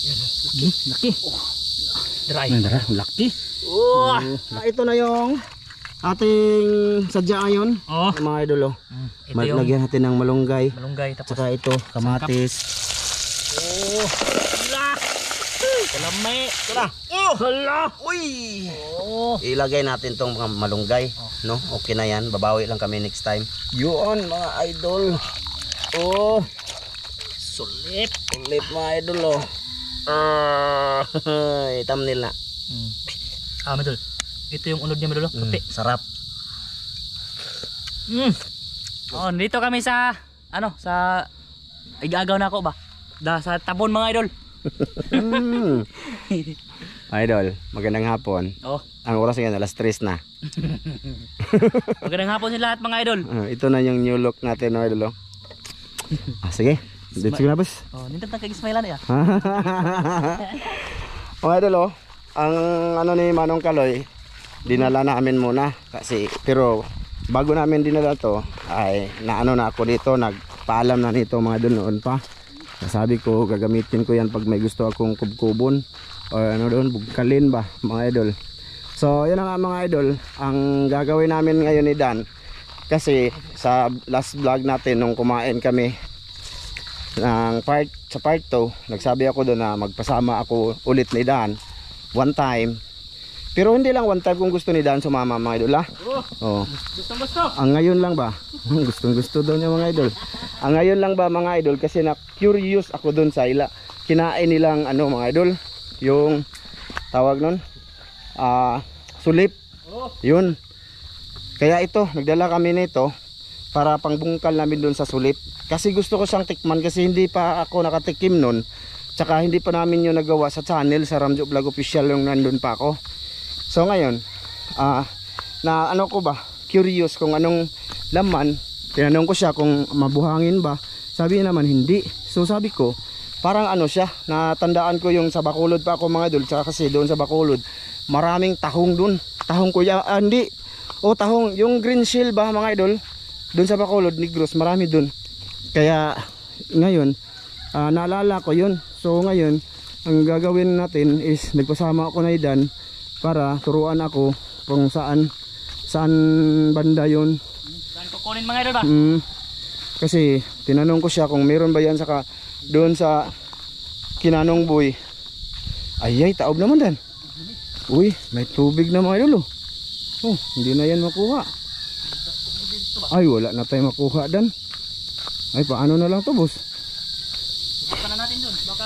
Laki. Dry. Laki. Ito na yung ating sadya ngayon. Mga idol. Lagyan natin ng malunggay. Tapos saka ito, kamatis. Kalame. Hala! Uy! Ilagay natin tong mga malunggay. No? Okay na yan. Babawi lang kami next time. Yun mga idol. Sulit mga idol. Thumbnail na. Medol. Ito yung unod niya, Medol. Kape. Sarap. Dito kami sa sa igagaw na ako ba? Sa Tabon mga idol. Idol, magandang hapon. Ang oras ngayon, alas 3 na. Magandang hapon sa lahat mga idol. Ito na yung new look natin, no, idol. Sige. Dito na, boss. Nindot na kag-smile na ya. Mga idol, ang ni Manong Kaloy, dinala namin muna kasi, pero bago namin dinala to ay na ako dito, nagpaalam na nito mga idol noon pa. Sabi ko gagamitin ko yan pag may gusto akong kubkubon o bugkalin ba mga idol. So yun nga mga idol, ang gagawin namin ngayon ni Dan, kasi sa last vlog natin nung kumain kami ng sa part 2, nagsabi ako doon na magpasama ako ulit ni Dan one time. Pero hindi lang one time kung gusto ni Dan sumama mga idol Gusto. Ang ngayon lang ba? Gusto daw niya mga idol. Ang ngayon lang ba mga idol, kasi na curious ako doon sa kinain nilang mga idol, yung tawag nun sulip. Yun. Kaya ito, nagdala kami nito para pangbungkal namin doon sa sulip. Kasi gusto ko siyang tikman kasi hindi pa ako nakatikim nun. Tsaka hindi pa namin yung nagawa sa channel, sa Ramjo Vlog Official yung nandun pa ako. So ngayon, curious kung anong laman. Tinanong ko siya kung mabuhangin ba. Sabi niya naman hindi. So sabi ko, parang siya, natandaan ko yung sa Bacolod pa ako mga idol. Tsaka kasi doon sa Bacolod, maraming tahong doon. Tahong kuya, hindi. Tahong, yung green shell ba mga idol? Doon sa Bacolod, Negros, marami doon. Kaya ngayon, naalala ko yun. So ngayon, ang gagawin natin is nagpasama ako na idan para turuan ako kung saan banda yun. Saan kukunin mga idol ba? Kasi tinanong ko siya kung meron ba yan saka doon sa Kinanong Boy. Ay, taob naman Dan. Uy, may tubig na mga idol. Hindi na yan makuha. Ay, wala na tayo makuha Dan. Ay, paano na lang to, boss? Subukan na natin doon. Baka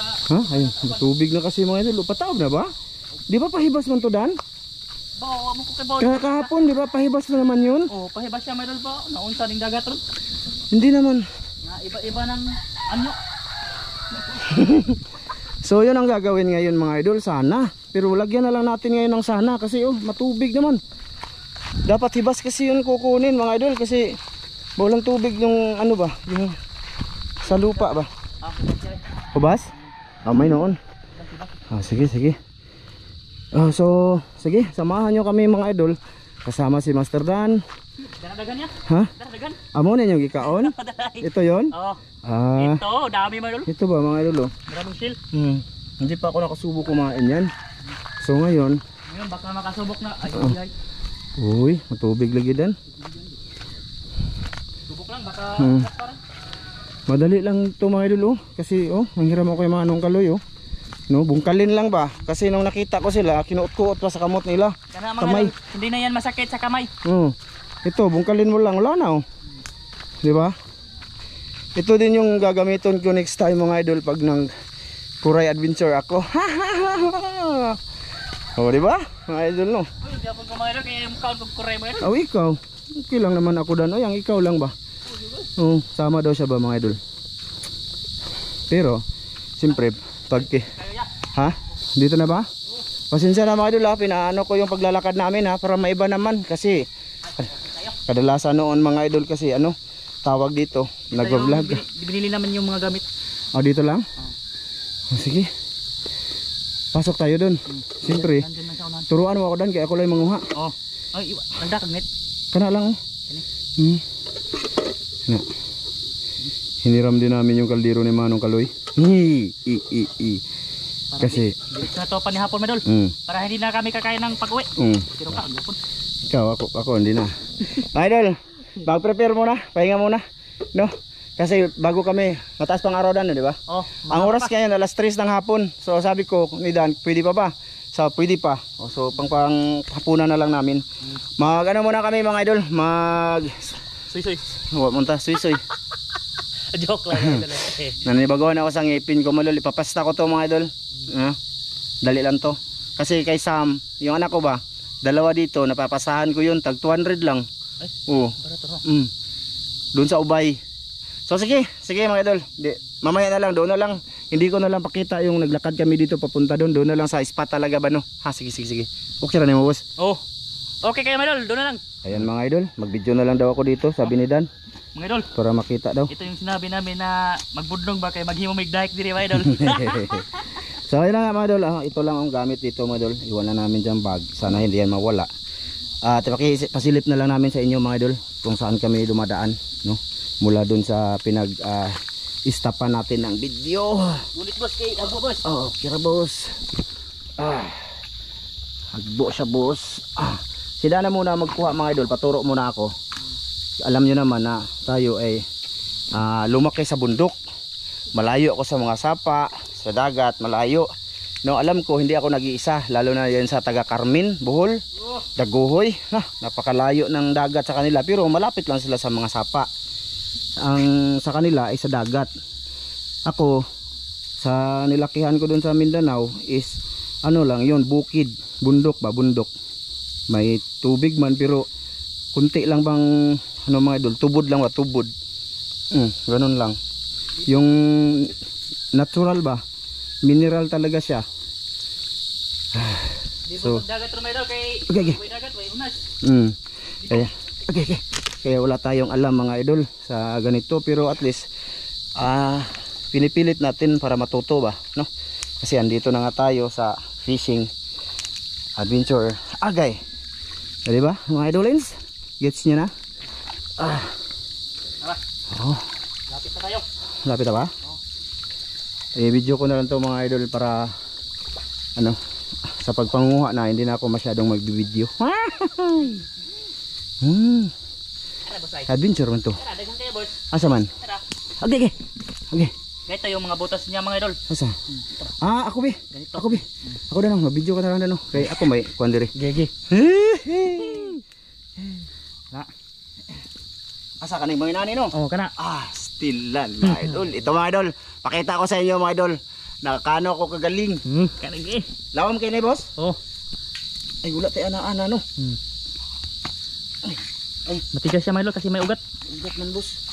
Ay, tubig na kasi mga idol. Pataob na ba? Di ba pahibas man to Dan? bawa mo ko kay bawa. Kahapon, di ba pahibas na naman yun? Pahibas siya mayroon pa. Naunsa ding dagat ron. Hindi naman. Na iba-iba ng anyo. So yun ang gagawin ngayon mga idol, sana. Pero lagyan na lang natin ngayon ng sana kasi matubig naman. Dapat hibas kasi yun kukunin mga idol kasi walang tubig yung yung sa lupa ba? Hubas? May noon. Sige. So sige, samahan nyo kami mga idol. Kasama si Master Dan. Dadagan niya? Dadagan? Amo na yung ikaon? Ito yon? Ito, dami mga idol. Ito ba mga idol? Maraming shell. Hindi pa ako nakasubo kumain yan. So ngayon baka makasubok na. Uy, matubig lagi Dan. Subok lang, baka madali lang ito mga idol kasi ang hiram ako yung Manong Kaloy no, bungkalin lang ba kasi nung nakita ko sila kinuot-kuot pa sa kamot nila. Kamay. Hindi na yan masakit sa kamay. Ito bungkalin mo lang, wala na di ba? Ito din yung gagamitin ko next time mga idol pag nang Kuray adventure ako. Di ba mga idol no? Hindi ako kumain kaya yung mukha ko Kuray mo yan. Ikaw okay lang naman ako Dan. Ang ikaw lang ba? Sama daw siya ba mga idol? Pero siyempre dito na ba? Pasensya na mga idol pinaano ko yung paglalakad namin para maiba naman kasi kadalasan noon mga idol kasi tawag dito nag-vlog. Binili naman yung mga gamit. Dito lang? Sige. Pasok tayo doon. Siyempre turuan mo ako Dan kaya ako lang manguha. Ay, nagda kagnet. Kana lang Hiniram din namin yung kaldero ni Manong Kaloy. Para Kasi di sa topan ni hapon mga idol. Para hindi na kami kakain ng pag-uwi. Pero ka hapon. Ikaw, ako hindi na. Mga idol, mag-prepare muna, pahinga muna. No? Kasi bago kami, mataas pang araw dan, di ba? Oh, Ang oras ngayon, alas 3 ng hapon. So sabi ko, ni Dan, pwede pa ba? So pwede pa. So pang hapunan na lang namin. Ano muna kami mga idol, Suy-suy. munta, suy-suy. Joke lang. Nanibagawan ako sa ngipin ko malul. Ipapasta ko to mga idol. Dali lang to. Kasi kay Sam, yung anak ko ba, dalawa dito, napapasahan ko yun, tag 200 lang. Ay, barato no? Doon sa Ubay. So sige mga idol. Mamaya na lang, doon na lang. Hindi ko na lang pakita yung naglakad kami dito papunta doon. Doon na lang sa spot talaga ba no? Ha, sige. Okay na mo boss. Oh. Okay kayo mga idol, doon na lang. Ayan mga idol, mag-video na lang daw ako dito, sabi ni Dan. Mga idol, Para makita daw. ito yung sinabi namin na magbudlong ba kayo maghimumig dahik diri mga idol. So ayun lang mga idol, ito lang ang gamit dito mga idol. Iwan na namin dyan bag, sana hindi yan mawala. At pasilip na lang namin sa inyo mga idol kung saan kami dumadaan, no? Mula dun sa istapan natin ng video. Ulit boss kay Agbo boss. Oh, kira boss. Agbo siya boss. Sila na muna magkuha mga idol, paturo muna ako. Alam nyo naman na tayo ay lumaki sa bundok. Malayo ako sa mga sapa, sa dagat, malayo. No, alam ko hindi ako nag-iisa, lalo na yan sa taga Carmen, Bohol, Daguhoy. Napakalayo ng dagat sa kanila, pero malapit lang sila sa mga sapa. Ang sa kanila ay sa dagat. Ako sa nilakihan ko doon sa Mindanao is ano lang yun, bukid, bundok. May tubig man pero kunti lang bang ano mga idol, tubod lang ba, tubod. Ganun lang. Yung natural ba, mineral talaga siya. So, dagat rin mga idol kay Okay. may dagat, may unas. Okay. Kaya wala tayong alam mga idol sa ganito, pero at least pinipilit natin para matuto ba, no? Kasi andito na nga tayo sa fishing adventure Agay. Di ba mga idolins? Gets nyo na? Lapit na tayo. Lapit na ba? I-video ko na lang to mga idol para ano, sa pagpanguha na hindi na ako masyadong magbibideo. Adventure man to. Tara, dagan kayo boss. Asa man? Tara. Okay. Ganito yung mga butas niya mga idol. Asa? Ako be. Ganito. Ako be. Ako na lang, mag-video ka na lang no. Kay ako may kuan diri. Gege. Na. Asa ka ning mga inani no? Oh, kana. Still lan mga idol. Ito mga idol, pakita ko sa inyo mga idol. Nakakano ko kagaling. Kana ge. Lawam kay ni boss? Oh. Ay wala tay ana-ana no. Ay, matigas siya mga idol kasi may ugat. Ugat man boss.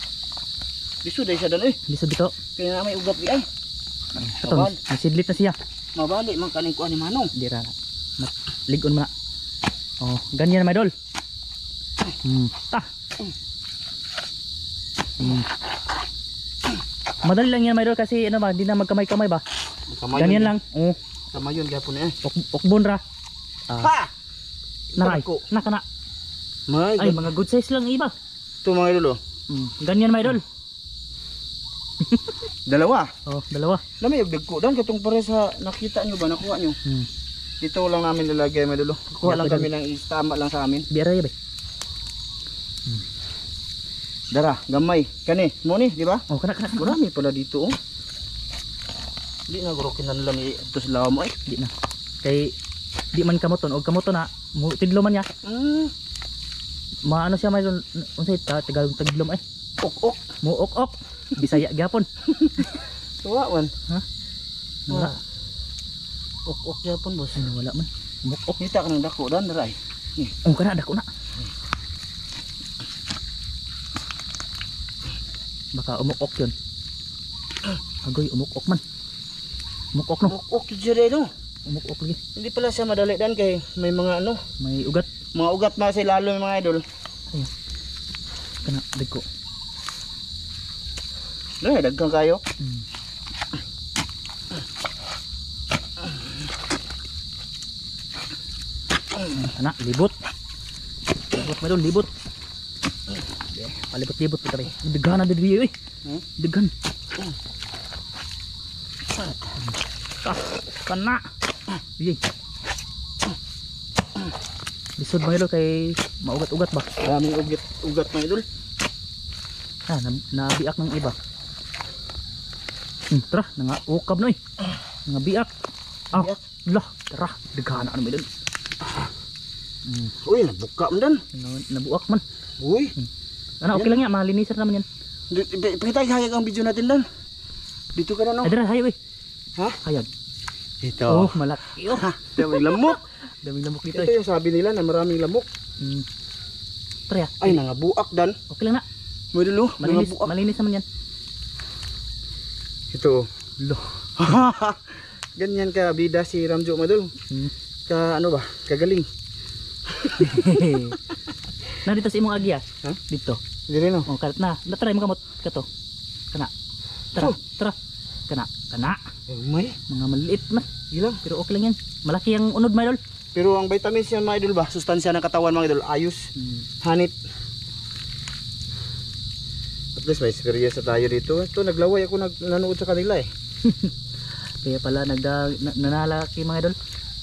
Biso dai siya dan Bisa dito. Kaya na may ugat di ay. Ito, nasidlit na siya. Mabali man kaning kuan ni Manong. Dira. Ligon mo na. Oh, ganyan mga idol. Madali lang yan mga idol kasi ano ba, hindi na magkamay-kamay ba? Ganyan lang. Oh, Kamayon gyapon ukbon ra. Ha! Naray. Ko. Nakana. May Ay, mga good size lang iba. ito mga idol Ganyan mga idol. Dalawa. Oh, dalawa. Lamay og dagko dan katong pare sa nakita nyo ba, nakuha nyo. Dito lang namin lalagay mga idol. Kuha lang kami ng istama lang sa amin. Biara ya ba? Dara, gamay. Kani, mo ni, di ba? Oh, kana. Marami pala dito Di na guro kinahanglan ni ito sila mo Di na. Kay di man kamoton og kamoton na tidlo man niya. Maano siya may unsay tagalog tidlom ay. Ok. Muok-ok. Bisaya gyapon. Tuwa man. Ha? Wala. Ok yapon boss. Ano wala man. Muok-ok. Kita ka ng dako dan ray. Oh, kana dako na. Baka umukok yun. Agoy, umukok man. Umukok no. Ok jere no. Umukok lagi. Hindi pala siya madali dan kay may mga ano, May ugat. mga ugat na si lalo yung mga idol. Kana, dagko. Dagkang kayo. Kana, libot. Libot madol, libot. Palibot-libot kita bay. Degan na diri oy. Degan. Kana. Sige. Lisod mga idol kay maugat-ugat ba? Maraming ugat mga idol. Nabiak ng iba. Tara, ukab na eh. Biak. Lah, tara, daghan ano mga idol. Uy, nabuka man dan. Nabuak man. Uy. Okay lang yan, malinisan naman yan. Pakita hayag ang video natin dan. Dito ka na no. Ay, dara, hayag eh. Ha? Hayag. Ito. Oh, malaki. Oh. Daming lamok. Daming lamok dito Ito eh. yung sabi nila na maraming lamok. Tara ya. Ay, nangabuak dan. Okay lang na. Mo dulu, Malinis naman yan. Ito. Loh. Ganyan ka bida si Ramjo Madul. Ka ano ba? Kagaling. Na dito sa imong agya. Ha? Dito. Dili no. Oh, karat na. Natry mo kamot kato. Kana. Tara, tara. Kana. May Mga maliit man. ilang. Pero okay lang yan. Malaki ang unod, my idol. Pero ang vitamins yan mga idol ba? Sustansya ng katawan mga idol. Ayos. Hanit. At least may experience na tayo dito. Ito naglaway ako nanood sa kanila eh. Kaya pala nanalaki mga idol.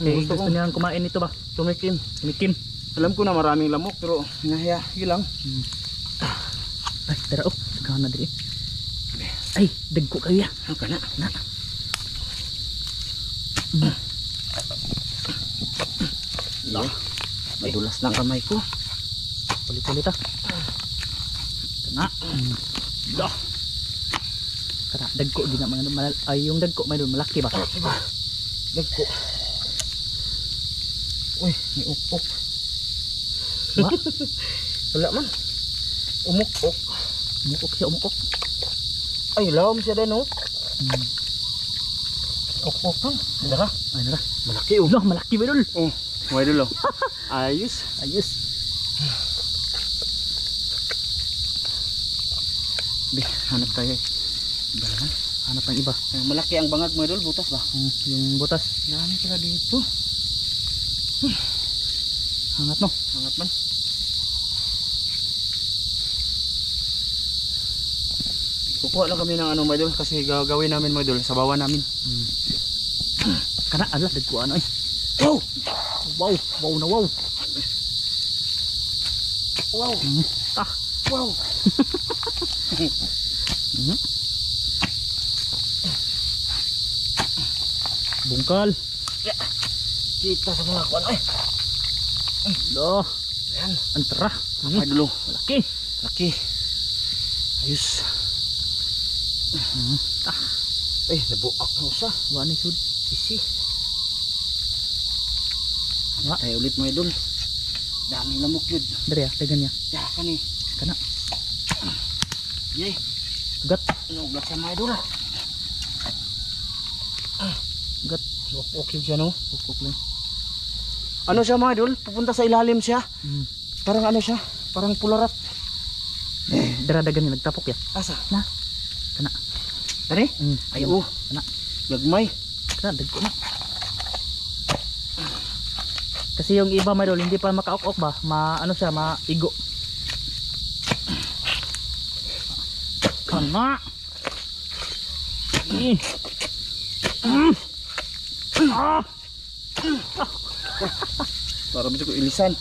Kaya gusto nilang kumain nito ba? Tumikim. Alam ko na maraming lamok pero hinahiya. Yun lang. Ay, tara oh. Sakahan na diri. Ay, dagko kayo ya. Ano ka na? Na. Lah. Madulas ng kamay ko. Palit-palit ah. Kana. Dah. Kana, dagko din na mga ay yung dagko may malaki ba? Dagko. Uy, may ukok. Ba? Wala man. Umukok. Umukok. Ay, lawom siya din oh. Ukok lang. Dara. Ay, nara. Malaki oh. Loh, malaki ba idol? Oh, may dulo. Ayos. Ayos. Hanap tayo eh. Hanap ng iba. Malaki ang bangag mga idol, butas ba? Yung butas. Dami sila dito. Hangat no. Hangat man. Kukuha lang kami ng ano mga idol kasi gagawin namin mga idol sa bawa namin. Kana, ala, dagko ano eh. Wow! Wow na wow. Wow! Ah. Wow! Bungkal. Kita sa mga kuwan eh. Loh. Ayan. Antara. Ay dulo. Malaki. Laki. Ayos. Eh, nabuak na usa. Wala ni sud. Isi. Wa. Tayo ulit mga idol. Daming lamok yun. Dari ah, dagan niya. Ya, kani. Kana. Yay. Ugat. Inugat sa mga idol ah. Ugat. Okay siya no. Pukok lang. Ano siya mga idol? Pupunta sa ilalim siya. Mm. Parang ano siya? Parang pularat. Dara dagan niya nagtapok ya. Asa? Na. Kana. Tari? Ay, Ayun. Kana. Gagmay. Kana, dagko na. Kasi yung iba may hindi pa makaok-ok ba? Ano siya, maigo. Kana. Para bisa ko ilisan.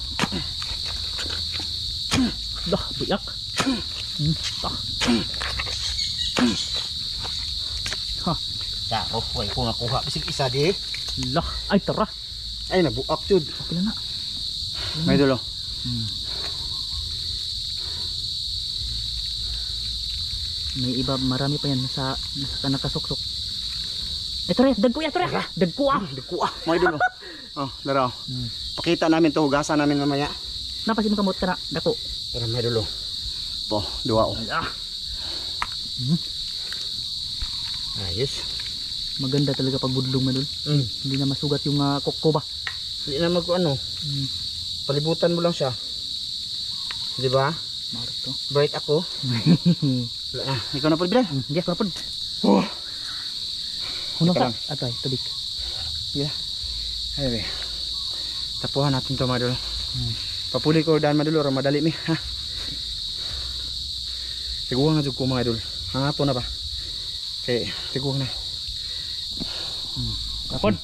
Dah, biyak. Ha. Ya, oh, way ko nga kuha bisig isa di. Lah, ay tara. Ay nabuak jud. Okay na na. May dulo. May iba, marami pa yan sa nakasuksok. Ito rin, dagko ya, ito rin. Dagko ah. Dagko ah, may dulo. Oh, laro. Pakita namin to, hugasan namin mamaya. Napasin mo kamot ka na, dako. Pero may dulo. Po, dua oh. Ah. Ayos. Maganda talaga pag budlong man dun. Hindi na masugat yung kokko ba. Hindi na mag ano. Palibutan mo lang siya. Di ba? Marot to. Bright ako. Wala na. Ikaw na po bilang. Hindi ako napod. Oh. Hunong Teka ka. lang. Ato ay, tubig. Yeah. Ayun. Tapuhan natin to madulo. Papuli ko daan madulo ra madali mi ha. Tiguang na jud ko mga idol. Hangapo na ba? Okay, tiguang na. Napod.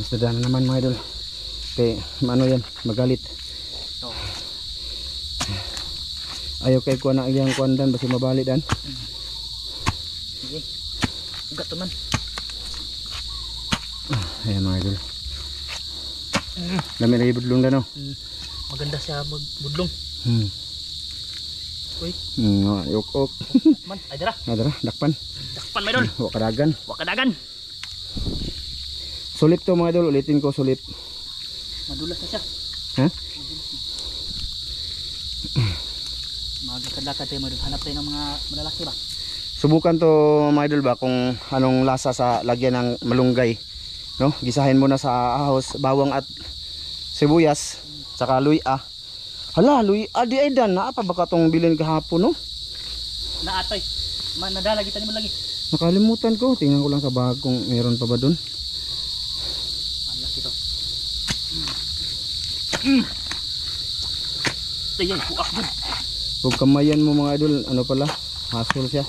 Mas nadaan na naman mga idol. Kay ano yan, magalit. Ito. Ayaw kay kuha na iyang kuandan basi mabalit dan. Sige. Ugat to man. Ayan mga idol. Dami lagi budlong dan oh. Maganda siya magbudlong. Uy. Yok. Man, ay dara. Adara, dakpan. Dakpan may idol. Wa kadagan. Wa kadagan. Sulit to mga idol, ulitin ko sulit. Madulas na siya. Ha? Magkadlakad tayo mga idol. Hanap tayo ng mga malalaki ba? Subukan to mga idol ba kung anong lasa sa lagyan ng malunggay. No? Gisahin mo na sa ahos, bawang at sibuyas, saka luya. Hala, luya di ay dan na pa baka tong bilin kahapon no? Naatoy. Nadala kita ni mo lagi. Nakalimutan ko, tingnan ko lang sa bag kung meron pa ba doon. Ang laki to. Ayan, buak dun. Huwag kamayan mo mga idol, ano pala, hassle siya.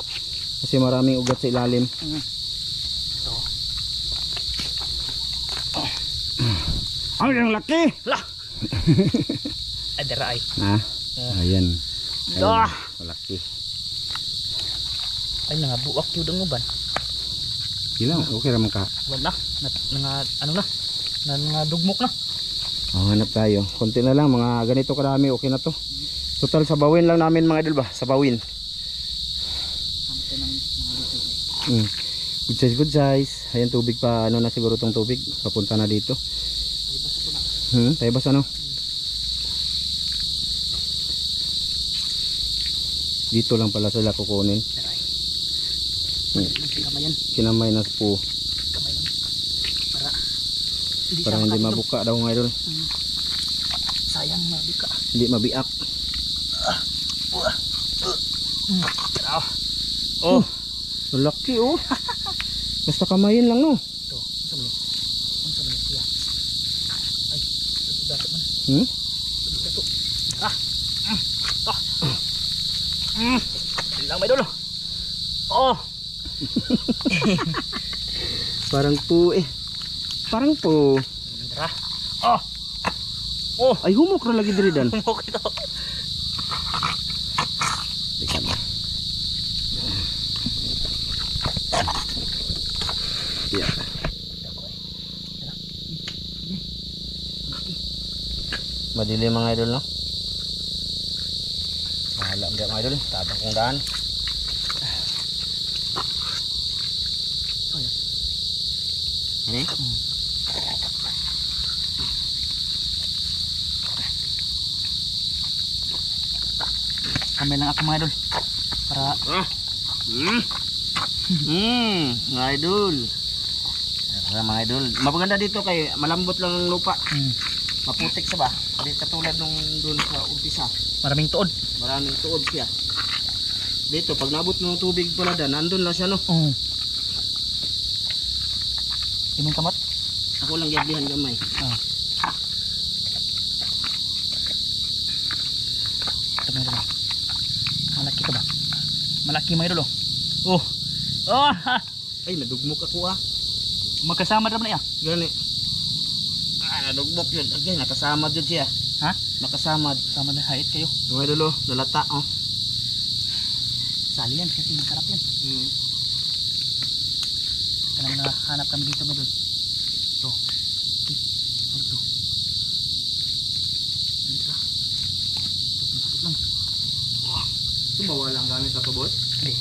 Kasi maraming ugat sa ilalim. Ito. Ay, ang laki! Lah! Adara ay. Ah, ayan. Ah! Malaki. Ay, nga buak yun ang uban. Ilang, okay naman ka. Wala. Ano na? Nga dugmok na. Oh, hanap tayo. Konti na lang, mga ganito karami, okay na to. Total sa bawin lang namin mga idol ba? Sa bawin. Hanap tayo ng mga dito. Good size. Ayan tubig pa, ano na siguro tong tubig. Papunta na dito. Ay, basta ko na. Tayo basta ano? Dito lang pala sila kukunin. Adara ay. Kamayan. Kinamay na po. Kamay lang. Para hindi mabuka daw mga idol. Sayang mabika. Hindi mabiak. Adara. Oh. Laki oh. Basta kamayin lang no. Ito. Ang sabi niya. Ay. Dato man. Dato. Lang may dulo. Oh. Parang po eh. Parang po. Tara. Oh. Oh. Ay humok na lagi diri dan. Humok ito. Teka na. Yeah. Madili mga idol no. Bahala mga idol. Tabang kong daan. Ano? Kamay lang ako mga idol. Para Mga idol. Mga idol. Mapaganda dito kay malambot lang ang lupa. Maputik siya ba? Hindi katulad nung doon sa umpisa. maraming tuod. Maraming tuod siya. Dito pag nabot ng tubig pala dan, nandun lang siya no. Imong kamot. Ako lang gablihan gamay. Ito mga idol. Malaki to ba? Malaki mga idol. Oh. Oh. Ay nadugmok ako ah. Magkasama naman niya. Gani. Nadugmok yun. Ay nakasamad yun siya. Ha? Nakasamad. Sama na height kayo. Mga idol oh, dalata oh. Sali yan kasi masarap yan. Kailangan na hanap kami dito mga idol. Ito. Ito. Ito. Ito malapit lang. Ito bawal lang gamit sa tubos. Hindi.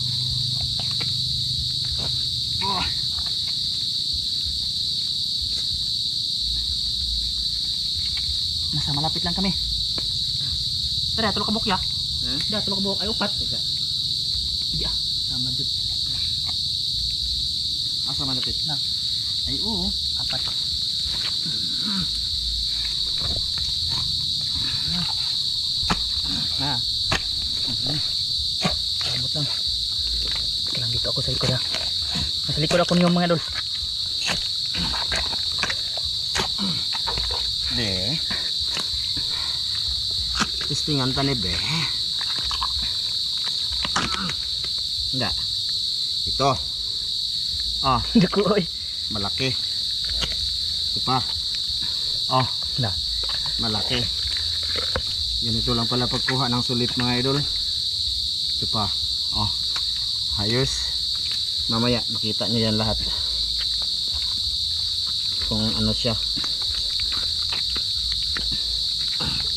Nasa malapit lang kami. Tara, tulog ka bukya. Tara, tulog ka buk. Ay, upat. Hindi ah. Sama dun. Asa malapit? Na. Ay, oo. Apat. Ah. Sabot lang. Kailang dito ako sa likod ha. Nasa likod ako niyo mga idol. De. Testingan tani be. Enggak. Ito. Ah, Dako oy. malaki. Ito pa. Oh, Na. malaki. Ganito lang pala pagkuha ng sulit mga idol. Ito pa. Oh, ayos. Mamaya makita nyo yan lahat. Kung ano siya.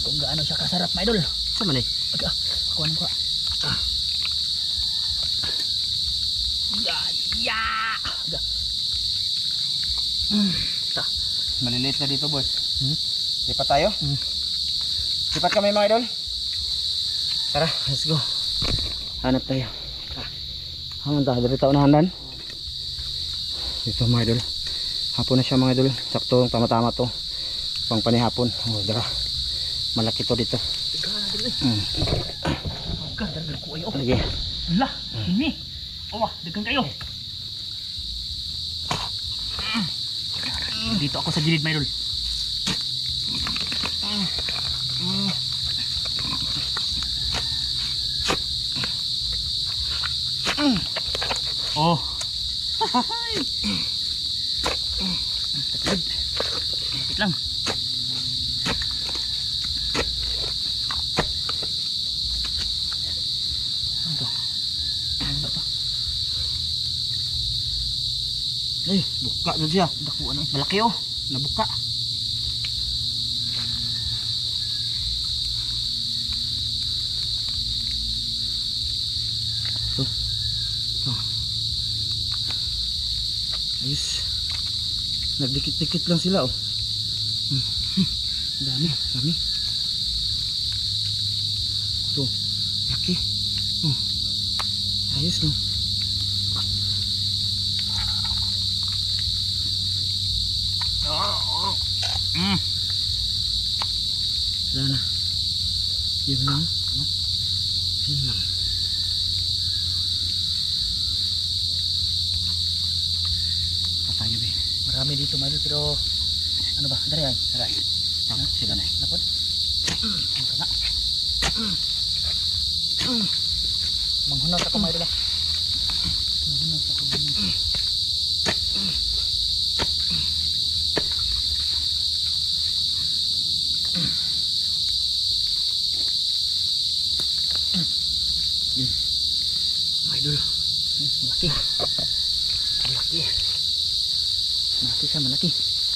Kung gaano siya kasarap mga idol. Sama ni. Aga, ako anong ka. Ya. Aga. Ta. Maliliit na dito, boss. Hmm? Lipat tayo? Lipat kami mga idol. Tara, let's go. Hanap tayo. Hanap tayo. Dari taon na handan. Ito mga idol. Hapon na siya mga idol. Sakto, tama-tama to. Pang panihapon. Oh, dara. Malaki to dito. Aga, dagan ko ayo. Lagi. Lah, ini. Awa, dagan kayo. Dito ako sa gilid mga idol. Oh. Takad. Lapit lang. Ano to? Ano to? Ay, buka dyan siya. Daku ano? Malaki oh. Nabuka. Ayos. Nagdikit-dikit lang sila oh. Dami, dami. Ito, laki. Oh. Ayos no. Wala na. Yan lang. No? Yan lang. Tayo be. Marami dito mga idol pero ano ba? Dari ay. Tara. Tapos sila na. Dapat. Ano ka na? Manghunaw sa kamay dala. Manghunaw sa kamay. Mga idol. Malaki. Malaki. Malaki siya, malaki.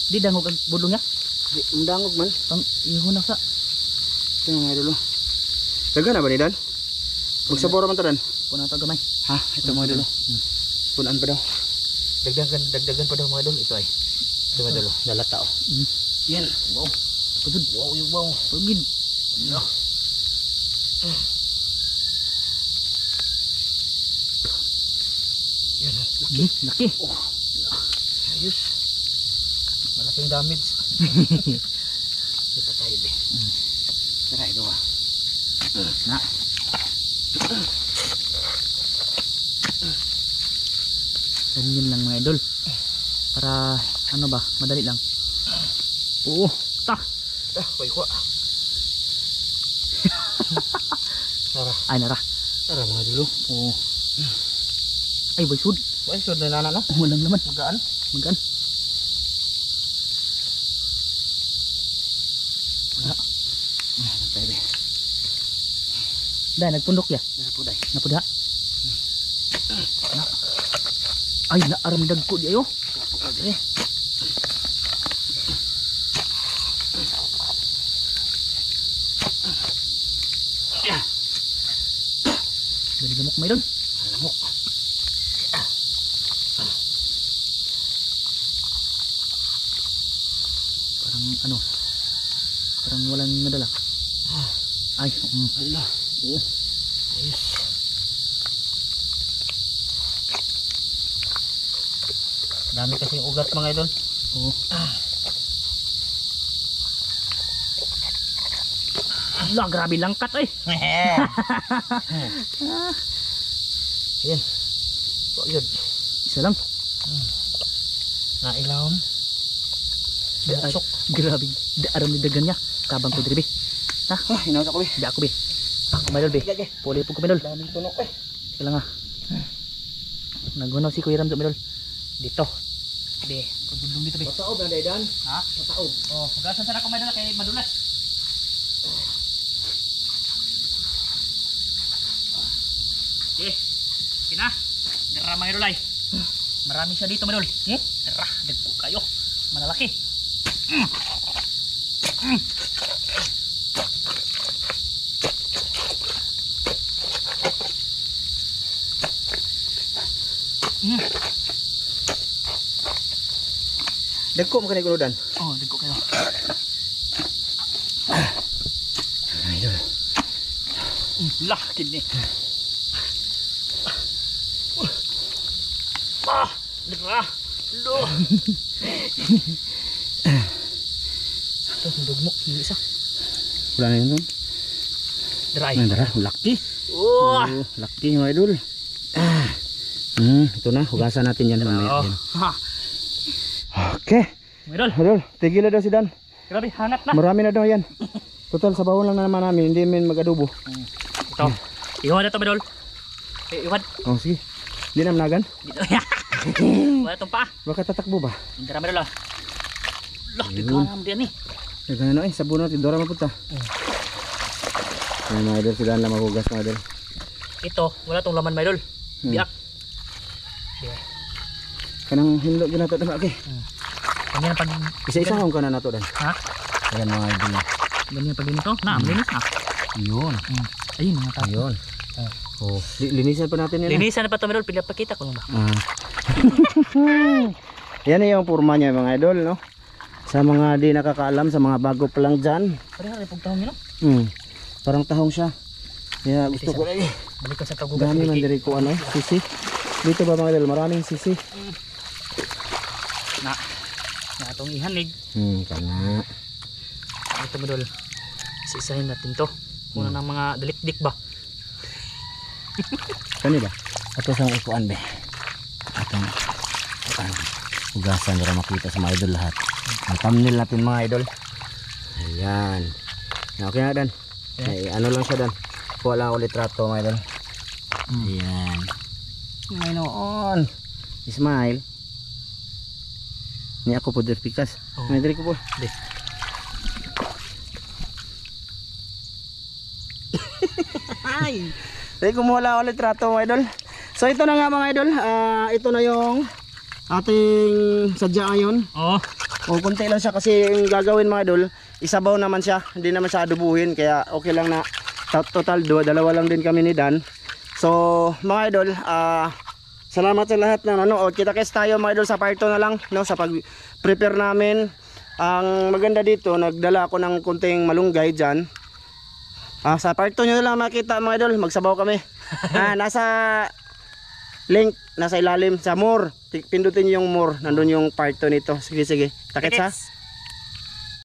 Di dangog ang budong niya. Di, mundangog man. Pang ihunaw sa. Ito yung mga idol. Dagan na ba ni Dan? Magsaboro man to Dan? Puno ito gamay. Ha? Ito mga idol. Punan pa daw. Dagdagan pa daw mga idol. Ito ay. Ito mga idol. Dalata oh. Yan. Wow. Pagod. Wow yung wow. Pagod. No. Yan. Laki. Laki. Oh. Ayos. Malaking damage. Kita tayo be. Tara ito ah. Na. Ganyan lang mga idol. Para ano ba, madali lang. Oo. Ta. Kuy ko. Tara. Ay nara. Tara mga idol. Oo. Ay boy sud. Ay, so na no? Walang laman. Magaan. Magaan. Wala. Tayo be. Dahil nagpundok ya. Dara po day. Napudha. Na. Ay naaramdag ko di ayo. Dire. Dali gamok may doon. Alamok. Parang ano. Parang walang nadala. Ay. Ala. Oo. Ayos. Dami kasing ugat mga idol. Oo. Ala, grabe langkat eh. Yan. So, yun. Isa lang. Nailawon. Sok. Grabe. Aram ni dagan niya. Kabang ko diri be. Ha? Ah, hinawag ako be. Di ako be. Ako may dol be. Gage. Puli po ko may dol. Daming tunok eh. Kailan nga. Naghunaw si Kuya Ramzo may dol. Dito. Be, kudulong dito be. Pataob na daydan. Ha? Pataob. Oh, hugasan sana kamay nila kay madulas. Okay. Kina. Dara mga idol ay. Marami siya dito madol. Dara, dagko kayo. Malalaki. Dagko mo kanay kuludan. Oh, dagko kayo. Idol. Lah, kini. Ah, dara. Lo. Ito, dugmo, isa. Wala na yun. Dara. Dara, laki. Oh. Laki mga idol. Ito na, hugasan natin yan mamaya. Yan. Ha. Okay. Idol, Idol, tigil na daw si Dan. grabe hangat na. Marami na daw yan. Total, sa bahon lang na naman namin, hindi min mag-adobo. Ito. Iwan na ito, Madol. Iwan. Oh, sige. Hindi na managan. Dito. Wala itong paa. Baka tatakbo ba? Hindi na, Madol. Lah, tigranam din eh. Ganun na sabon natin, dora mapunta. Ay, mga idol, si Dan lang mahugas mga idol. Ito, wala itong laman, Madol. Biak. Kanang hinlo ginato na okay. Ganyan pag... Isa-isa hong ka na nato Dan. Ha? Ayan mga idol. Ganyan pag ganito. Na, malinis na. Yun. Ayun, mga tapo. Ayun. Oh, linisan pa natin yan. Linisan na pa ito, Madol. Pinapakita ko lang ba? Yan na yung forma niya mga idol, no? Sa mga di nakakaalam, sa mga bago pa lang dyan. Parang pag tahong yun, no? Parang tahong siya. Kaya gusto ko lagi. Balik ka sa pagugat. Dami man diri ko ano, sisi. Dito ba mga idol, maraming sisi. Na itong ihanig. Kana. Ito, Madol. Isa-isahin natin to. Una ng mga dalikdik ba? Kani ba? Ato sa upuan be. Atong hugasan para makita sa mga idol lahat. Ang thumbnail natin mga idol. Ayan. Okay na Dan. Ay, ano lang siya Dan. Kuha lang ulit rato mga idol. Ayan. Ngayon. Smile. Ni ako po pikas. May diri ko po. Di. Ay. Dahil kumuha ulit rato mga idol. So ito na nga mga idol. Ito na yung ating sadya ngayon. Oh. O konti lang siya kasi yung gagawin mga idol. Isabaw naman siya. Hindi naman siya adubuhin. Kaya okay lang na total dalawa lang din kami ni Dan. So mga idol. Salamat sa lahat ng nanood. Kita-kits tayo mga idol sa part 2 na lang. No? Sa pag-prepare namin. Ang maganda dito. Nagdala ako ng kunting malunggay dyan. Sa part 2 nyo na lang makita mga idol, magsabaw kami. Nasa link, nasa ilalim sa more. Pindutin nyo yung more, nandun yung part 2 nito. Sige, sige. Takits ha.